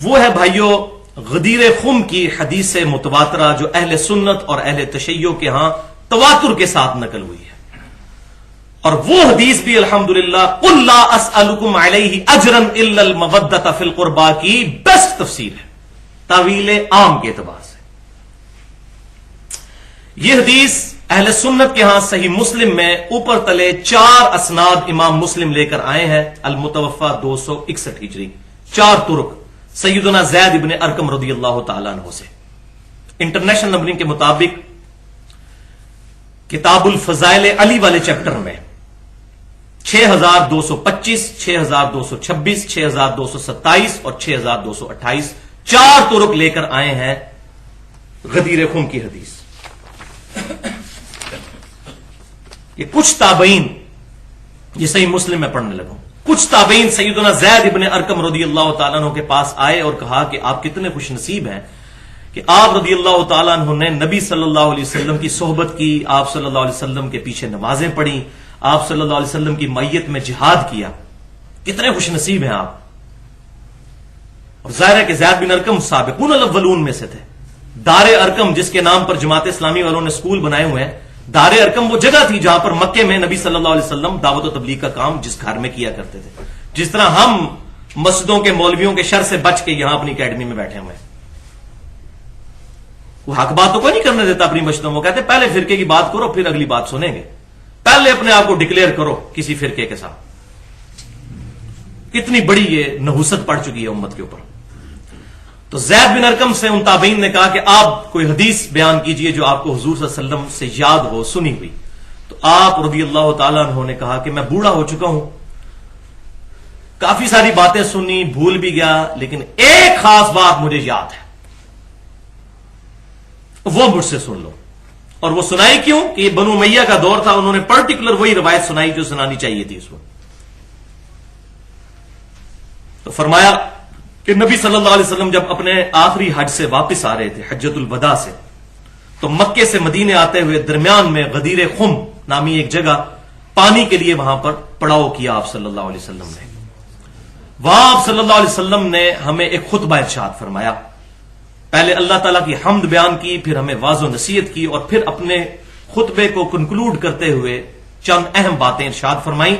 وہ ہے بھائیو غدیر خم کی حدیث متواترہ جو اہل سنت اور اہل تشیع کے ہاں تواتر کے ساتھ نقل ہوئی ہے، اور وہ حدیث بھی الحمدللہ قل لا اسألکم علیہ اجرا الا المودۃ فی القربى کی بیسٹ تفسیر ہے تاویل عام کے اعتبار سے۔ یہ حدیث اہل سنت کے ہاں صحیح مسلم میں اوپر تلے 4 اسناد امام مسلم لے کر آئے ہیں، المتوفى 261 ہجری، 4 طرق سیدنا زید ابن ارقم رضی اللہ تعالیٰ عنہ سے۔ انٹرنیشنل نمبرنگ کے مطابق کتاب الفضائل علی والے چیپٹر میں 6225، 6226، 6227 اور 6228 4 طرق لے کر آئے ہیں غدیر خم کی حدیث۔ یہ کچھ تابعین، یہ صحیح مسلم میں پڑھنے لگا، کچھ تابعین سیدنا زید ابن ارقم رضی اللہ تعالیٰ عنہ کے پاس آئے اور کہا کہ آپ کتنے خوش نصیب ہیں کہ آپ رضی اللہ تعالیٰ عنہ نے نبی صلی اللہ علیہ وسلم کی صحبت کی، آپ صلی اللہ علیہ وسلم کے پیچھے نمازیں پڑھی، آپ صلی اللہ علیہ وسلم کی معیت میں جہاد کیا، کتنے خوش نصیب ہیں آپ۔ اور ظاہر ہے کہ زید بن ارقم سابقون الاولون میں سے تھے۔ دار ارقم جس کے نام پر جماعت اسلامی والوں نے سکول بنائے ہوئے ہیں، دار ارقم وہ جگہ تھی جہاں پر مکے میں نبی صلی اللہ علیہ وسلم دعوت و تبلیغ کا کام جس گھر میں کیا کرتے تھے، جس طرح ہم مسجدوں کے مولویوں کے شر سے بچ کے یہاں اپنی اکیڈمی میں بیٹھے ہوئے ہیں۔ وہ حق بات تو کوئی نہیں کرنے دیتا اپنی مسجدوں میں، وہ کہتے پہلے فرقے کی بات کرو پھر اگلی بات سنیں گے، پہلے اپنے آپ کو ڈکلیئر کرو کسی فرقے کے ساتھ۔ کتنی بڑی یہ نحوست پڑ چکی ہے امت کے اوپر۔ تو زید بن ارقم سے ان تابعین نے کہا کہ آپ کوئی حدیث بیان کیجئے جو آپ کو حضور صلی اللہ علیہ وسلم سے یاد ہو، سنی ہوئی۔ تو آپ رضی اللہ تعالیٰ عنہ نے کہا کہ میں بوڑھا ہو چکا ہوں، کافی ساری باتیں سنی، بھول بھی گیا، لیکن ایک خاص بات مجھے یاد ہے، وہ مجھ سے سن لو۔ اور وہ سنائی کیوں کہ یہ بنو امیہ کا دور تھا، انہوں نے پرٹیکولر وہی روایت سنائی جو سنانی چاہیے تھی اس وقت۔ تو فرمایا کہ نبی صلی اللہ علیہ وسلم جب اپنے آخری حج سے واپس آ رہے تھے، حجۃ الوداع سے، تو مکے سے مدینے آتے ہوئے درمیان میں غدیر خم نامی ایک جگہ پانی کے لیے وہاں پر پڑاؤ کیا آپ صلی اللہ علیہ وسلم نے۔ وہاں آپ صلی اللہ علیہ وسلم نے ہمیں ایک خطبہ ارشاد فرمایا، پہلے اللہ تعالیٰ کی حمد بیان کی، پھر ہمیں واضح و نصیحت کی، اور پھر اپنے خطبے کو کنکلوڈ کرتے ہوئے چند اہم باتیں ارشاد فرمائیں۔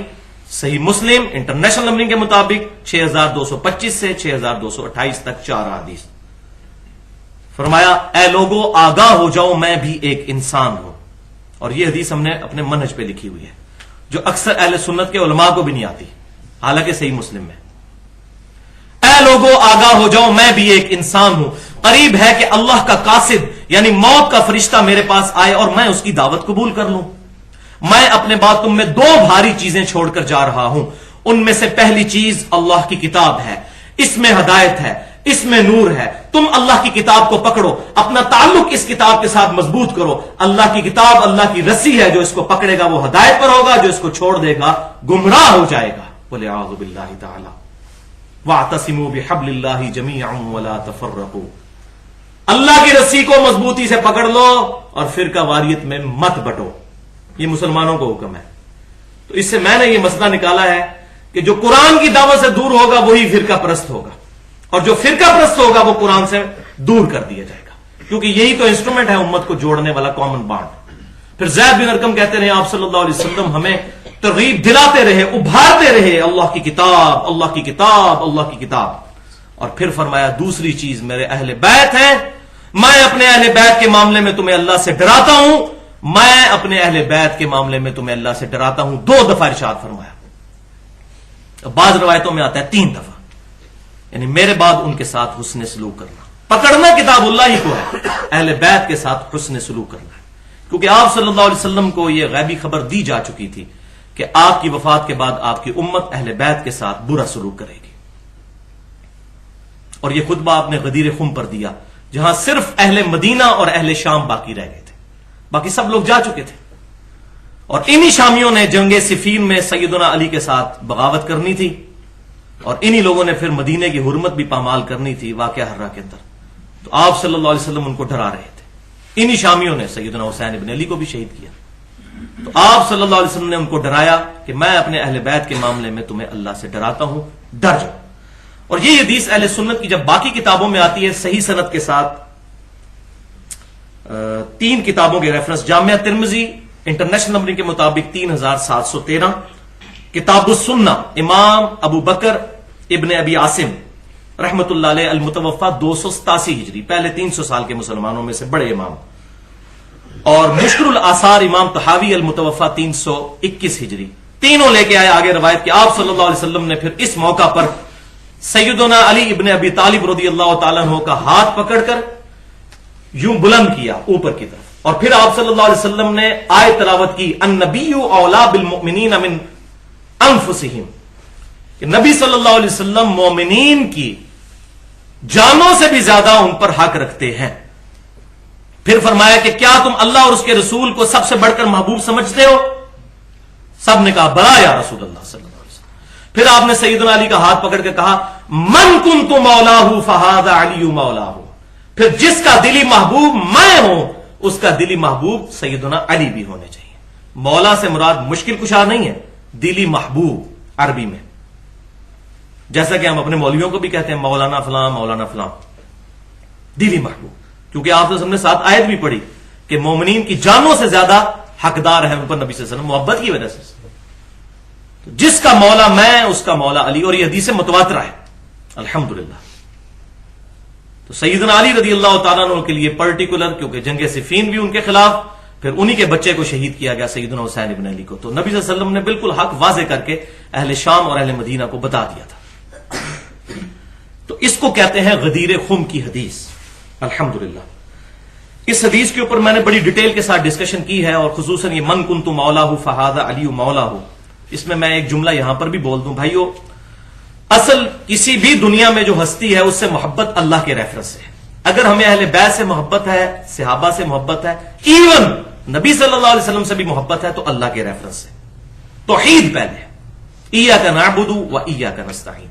صحیح مسلم انٹرنیشنل نمبرنگ کے مطابق 6225 سے 6228 تک 4 حدیث۔ فرمایا اے لوگو آگاہ ہو جاؤ میں بھی ایک انسان ہوں، اور یہ حدیث ہم نے اپنے منہج پہ لکھی ہوئی ہے جو اکثر اہل سنت کے علماء کو بھی نہیں آتی، حالانکہ صحیح مسلم میں اے لوگو آگاہ ہو جاؤ میں بھی ایک انسان ہوں، قریب ہے کہ اللہ کا قاصد یعنی موت کا فرشتہ میرے پاس آئے اور میں اس کی دعوت قبول کر لوں۔ میں اپنے بعد تم میں 2 بھاری چیزیں چھوڑ کر جا رہا ہوں، ان میں سے پہلی چیز اللہ کی کتاب ہے، اس میں ہدایت ہے، اس میں نور ہے، تم اللہ کی کتاب کو پکڑو، اپنا تعلق اس کتاب کے ساتھ مضبوط کرو۔ اللہ کی کتاب اللہ کی رسی ہے، جو اس کو پکڑے گا وہ ہدایت پر ہوگا، جو اس کو چھوڑ دے گا گمراہ ہو جائے گا۔ قل اعوذ باللہ تعالی واعتصموا بحبل اللہ جمیعا ولا تفرقوا، اللہ کی رسی کو مضبوطی سے پکڑ لو اور فرقہ واریت میں مت بٹو، یہ مسلمانوں کو حکم ہے۔ تو اس سے میں نے یہ مسئلہ نکالا ہے کہ جو قرآن کی دعوت سے دور ہوگا وہی فرقہ پرست ہوگا، اور جو فرقہ پرست ہوگا وہ قرآن سے دور کر دیا جائے گا، کیونکہ یہی تو انسٹرومنٹ ہے امت کو جوڑنے والا، کامن بانڈ۔ پھر زید بن ارقم کہتے رہے آپ صلی اللہ علیہ وسلم ہمیں ترغیب دلاتے رہے، ابھارتے رہے، اللہ کی کتاب، اللہ کی کتاب، اللہ کی کتاب۔ اور پھر فرمایا دوسری چیز میرے اہل بیت ہیں، میں اپنے اہل بیت کے معاملے میں تمہیں اللہ سے ڈراتا ہوں، میں اپنے اہل بیت کے معاملے میں تمہیں اللہ سے ڈراتا ہوں۔ 2 دفعہ ارشاد فرمایا، بعض روایتوں میں آتا ہے 3 دفعہ، یعنی میرے بعد ان کے ساتھ حسن سلوک کرنا، پکڑنا کتاب اللہ ہی کو ہے، اہل بیت کے ساتھ حسن سلوک کرنا ہے، کیونکہ آپ صلی اللہ علیہ وسلم کو یہ غیبی خبر دی جا چکی تھی کہ آپ کی وفات کے بعد آپ کی امت اہل بیت کے ساتھ برا سلوک کرے گی۔ اور یہ خطبہ آپ نے غدیر خم پر دیا، جہاں صرف اہل مدینہ اور اہل شام باقی رہ گئے تھے، باقی سب لوگ جا چکے تھے۔ اور انہی شامیوں نے جنگ صفین میں سیدنا علی کے ساتھ بغاوت کرنی تھی، اور انہی لوگوں نے پھر مدینے کی حرمت بھی پامال کرنی تھی واقعہ حرہ کے اندر۔ تو آپ صلی اللہ علیہ وسلم ان کو ڈرا رہے تھے، انہی شامیوں نے سیدنا حسین ابن علی کو بھی شہید کیا۔ تو آپ صلی اللہ علیہ وسلم نے ان کو ڈرایا کہ میں اپنے اہل بیت کے معاملے میں تمہیں اللہ سے ڈراتا ہوں، ڈر جاؤ۔ اور یہ حدیث اہل سنت کی جب باقی کتابوں میں آتی ہے صحیح سند کے ساتھ، 3 کتابوں کے ریفرنس، جامعہ ترمذی انٹرنیشنل نمبرنگ کے مطابق 3713، کتاب السنہ امام ابو بکر ابن ابی عاصم رحمت اللہ علیہ المتوفا 287 ہجری، پہلے 300 سال کے مسلمانوں میں سے بڑے امام، اور مشکل الاثار امام طحاوی المتوفا 321 ہجری، تینوں لے کے آئے آگے روایت کہ آپ صلی اللہ علیہ وسلم نے پھر اس موقع پر سیدنا علی ابن ابی طالب رضی اللہ تعالیٰ عنہ کا ہاتھ پکڑ کر یوں بلند کیا اوپر کی طرف، اور پھر آپ صلی اللہ علیہ وسلم نے آیت تلاوت کی النبی اولا بالمؤمنین من انفسہم، کہ نبی صلی اللہ علیہ وسلم مومنین کی جانوں سے بھی زیادہ ان پر حق رکھتے ہیں۔ پھر فرمایا کہ کیا تم اللہ اور اس کے رسول کو سب سے بڑھ کر محبوب سمجھتے ہو؟ سب نے کہا بلا یا رسول اللہ صلی اللہ علیہ وسلم۔ پھر آپ نے سیدنا علی کا ہاتھ پکڑ کے کہا من کنت مولاہ فہذا علی مولاہ، پھر جس کا دلی محبوب میں ہوں اس کا دلی محبوب سیدنا علی بھی ہونے چاہیے۔ مولا سے مراد مشکل کشا نہیں ہے، دلی محبوب عربی میں، جیسا کہ ہم اپنے مولویوں کو بھی کہتے ہیں مولانا فلاں مولانا فلاں، دلی محبوب، کیونکہ آپ نے ساتھ آیت بھی پڑھی کہ مومنین کی جانوں سے زیادہ حقدار ہے ان پر نبی صلی اللہ علیہ وسلم، محبت کی وجہ سے۔ تو جس کا مولا میں اس کا مولا علی، اور یہ حدیث متواترہ ہے الحمدللہ۔ تو سیدنا علی رضی اللہ تعالیٰ عنہ کے لیے پرٹیکولر، کیونکہ جنگ صفین بھی ان کے خلاف، پھر انہی کے بچے کو شہید کیا گیا سیدنا حسین ابن علی کو، تو نبی صلی اللہ علیہ وسلم نے بالکل حق واضح کر کے اہل شام اور اہل مدینہ کو بتا دیا تھا۔ تو اس کو کہتے ہیں غدیر خم کی حدیث الحمدللہ۔ اس حدیث کے اوپر میں نے بڑی ڈیٹیل کے ساتھ ڈسکشن کی ہے، اور خصوصاً یہ من کنت مولاہ فہذا علی مولاہ، اس میں ایک جملہ یہاں پر بھی بول دوں بھائیو، اصل کسی بھی دنیا میں جو ہستی ہے اس سے محبت اللہ کے ریفرنس سے ہے۔ اگر ہمیں اہل بیت سے محبت ہے، صحابہ سے محبت ہے، ایون نبی صلی اللہ علیہ وسلم سے بھی محبت ہے، تو اللہ کے ریفرنس سے توحید پہلے، ایاک نعبد و ایاک نستعین۔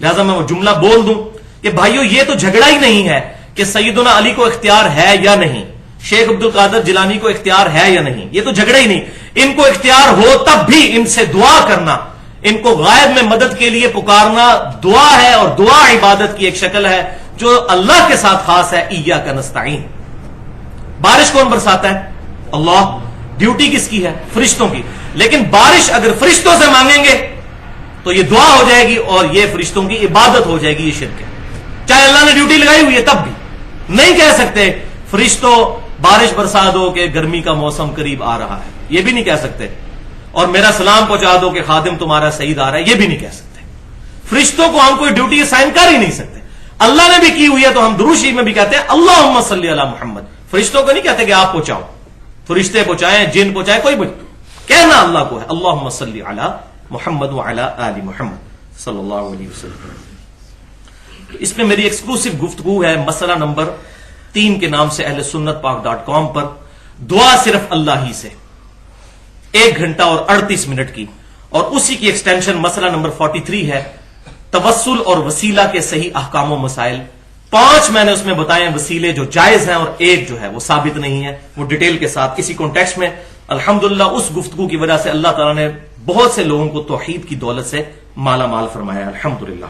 لہذا میں وہ جملہ بول دوں کہ بھائیو یہ تو جھگڑا ہی نہیں ہے کہ سیدنا علی کو اختیار ہے یا نہیں، شیخ عبد القادر جیلانی کو اختیار ہے یا نہیں، یہ تو جھگڑا ہی نہیں۔ ان کو اختیار ہو تب بھی ان سے دعا کرنا، ان کو غائب میں مدد کے لیے پکارنا دعا ہے، اور دعا عبادت کی ایک شکل ہے جو اللہ کے ساتھ خاص ہے۔ ایاک نستعین۔ بارش کون برساتا ہے؟ اللہ۔ ڈیوٹی کس کی ہے؟ فرشتوں کی۔ لیکن بارش اگر فرشتوں سے مانگیں گے تو یہ دعا ہو جائے گی اور یہ فرشتوں کی عبادت ہو جائے گی، یہ شرک ہے۔ چاہے اللہ نے ڈیوٹی لگائی ہوئی ہے تب بھی نہیں کہہ سکتے فرشتوں بارش برسا دو کہ گرمی کا موسم قریب آ رہا ہے، یہ بھی نہیں کہہ سکتے، اور میرا سلام پہنچا دو کہ خادم تمہارا سعید آ رہا ہے، یہ بھی نہیں کہہ سکتے۔ فرشتوں کو ہم کوئی ڈیوٹی اسائن کر ہی نہیں سکتے۔ اللہ نے بھی کی ہوئی ہے تو ہم درود شریف میں بھی کہتے ہیں اللہم صلی علی محمد، فرشتوں کو نہیں کہتے کہ آپ پہنچاؤ، فرشتے پہنچائیں، جن پہنچائیں، کوئی بھی کہنا اللہ کو ہے اللہم صلی علی محمد وعلی آل محمد صلی اللہ علیہ وسلم۔ اس میں میری ایکسکلوسیو گفتگو ہے مسئلہ نمبر 3 کے نام سے اہل سنت پاک.com پر، دعا صرف اللہ ہی سے، 1 گھنٹہ اور 38 منٹ کی، اور اسی کی ایکسٹینشن مسئلہ نمبر 43 ہے توسل اور وسیلہ کے صحیح احکام و مسائل۔ 5 میں نے اس میں بتائے وسیلے جو جائز ہیں، اور 1 جو ہے وہ ثابت نہیں ہے، وہ ڈیٹیل کے ساتھ اسی کانٹیکسٹ میں۔ الحمدللہ اس گفتگو کی وجہ سے اللہ تعالیٰ نے بہت سے لوگوں کو توحید کی دولت سے مالا مال فرمایا الحمدللہ۔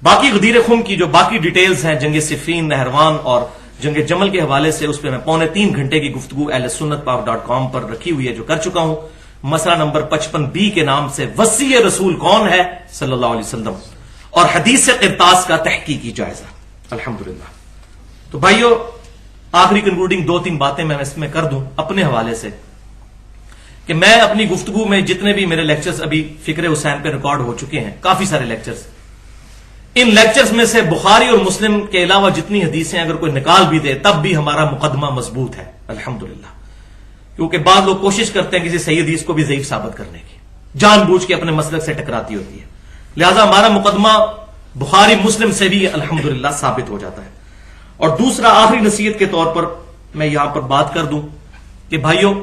باقی غدیر خم کی جو باقی ڈیٹیلز ہیں جنگ صفین، نہروان اور جنگ جمل کے حوالے سے، اس پہ میں 3.25 گھنٹے کی گفتگو اہل سنت پاک.com پر رکھی ہوئی ہے جو کر چکا ہوں۔ مسئلہ نمبر 55B کے نام سے وصی رسول کون ہے صلی اللہ علیہ وسلم، اور حدیث قرطاس کا تحقیقی جائزہ الحمدللہ۔ تو بھائیو آخری کنکلوڈنگ 2-3 باتیں میں اس میں کر دوں اپنے حوالے سے، کہ میں اپنی گفتگو میں جتنے بھی میرے لیکچرز ابھی فکر حسین پہ ریکارڈ ہو چکے ہیں، کافی سارے لیکچرز، ان لیکچرز میں سے بخاری اور مسلم کے علاوہ جتنی حدیثیں اگر کوئی نکال بھی دے تب بھی ہمارا مقدمہ مضبوط ہے الحمدللہ، کیونکہ بعض لوگ کوشش کرتے ہیں کسی صحیح حدیث کو بھی ضعیف ثابت کرنے کی، جان بوجھ کے اپنے مسلک سے ٹکراتی ہوتی ہے، لہذا ہمارا مقدمہ بخاری مسلم سے بھی الحمدللہ ثابت ہو جاتا ہے۔ اور دوسرا آخری نصیحت کے طور پر میں یہاں پر بات کر دوں کہ بھائیو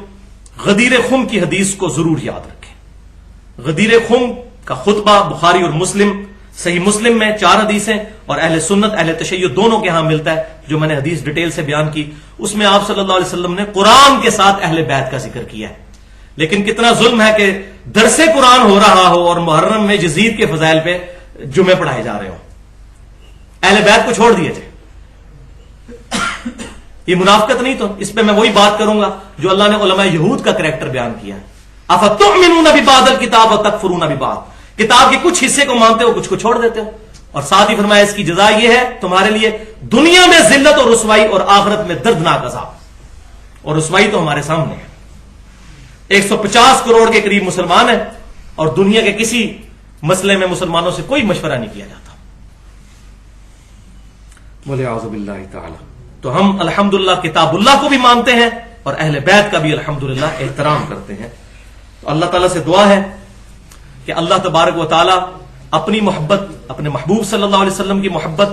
غدیر خم کی حدیث کو ضرور یاد رکھیں۔ غدیر خم کا خطبہ بخاری اور مسلم، صحیح مسلم میں 4 حدیثیں، اور اہل سنت اہل تشیع دونوں کے ہاں ملتا ہے، جو میں نے حدیث ڈیٹیل سے بیان کی، اس میں آپ صلی اللہ علیہ وسلم نے قرآن کے ساتھ اہل بیت کا ذکر کیا ہے۔ لیکن کتنا ظلم ہے کہ درس قرآن ہو رہا ہو اور محرم میں یزید کے فضائل پہ جمعے پڑھائے جا رہے ہوں، اہل بیت کو چھوڑ دیے جائے، یہ منافقت نہیں؟ تو اس پہ میں وہی بات کروں گا جو اللہ نے علماء یہود کا کریکٹر بیان کیا ہے، افتؤمنون ببعض الکتاب وتکفرون ببعض، کتاب کے کچھ حصے کو مانتے ہو، کچھ کو چھوڑ دیتے ہو، اور ساتھ ہی فرمایا اس کی جزا یہ ہے تمہارے لیے دنیا میں ذلت اور رسوائی اور آخرت میں دردناک عذاب، اور رسوائی تو ہمارے سامنے ہے۔ 150 کروڑ کے قریب مسلمان ہیں اور دنیا کے کسی مسئلے میں مسلمانوں سے کوئی مشورہ نہیں کیا جاتا، بولے اعوذ باللہ تعالی۔ تو ہم الحمدللہ کتاب اللہ کو بھی مانتے ہیں اور اہل بیت کا بھی الحمدللہ احترام کرتے ہیں۔ تو اللہ تعالیٰ سے دعا ہے کہ اللہ تبارک و تعالی اپنی محبت، اپنے محبوب صلی اللہ علیہ وسلم کی محبت،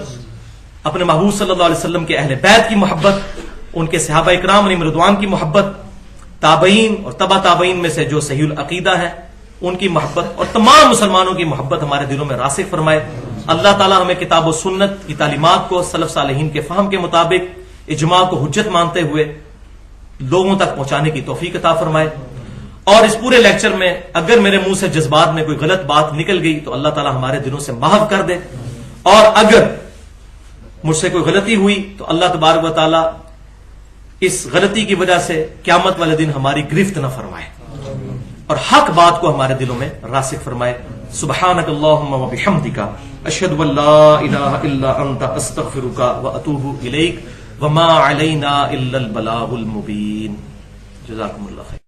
اپنے محبوب صلی اللہ علیہ وسلم کے اہل بیت کی محبت، ان کے صحابہ اکرام علیہم رضوان کی محبت، تابعین اور تبع تابعین میں سے جو صحیح العقیدہ ہیں ان کی محبت، اور تمام مسلمانوں کی محبت ہمارے دلوں میں راسخ فرمائے۔ اللہ تعالیٰ ہمیں کتاب و سنت کی تعلیمات کو سلف صالحین کے فہم کے مطابق اجماع کو حجت مانتے ہوئے لوگوں تک پہنچانے کی توفیق عطا فرمائے۔ اور اس پورے لیکچر میں اگر میرے منہ سے جذبات میں کوئی غلط بات نکل گئی تو اللہ تعالیٰ ہمارے دلوں سے محو کر دے، اور اگر مجھ سے کوئی غلطی ہوئی تو اللہ تبارک و تعالیٰ اس غلطی کی وجہ سے قیامت والے دن ہماری گرفت نہ فرمائے اور حق بات کو ہمارے دلوں میں راسخ فرمائے۔ سبحانک اللہم و بحمدک، اشہد ان لا الہ الا انت، استغفرک و اتوب الیک، وما علینا الا البلاغ المبین۔ جزاکم اللہ خیر۔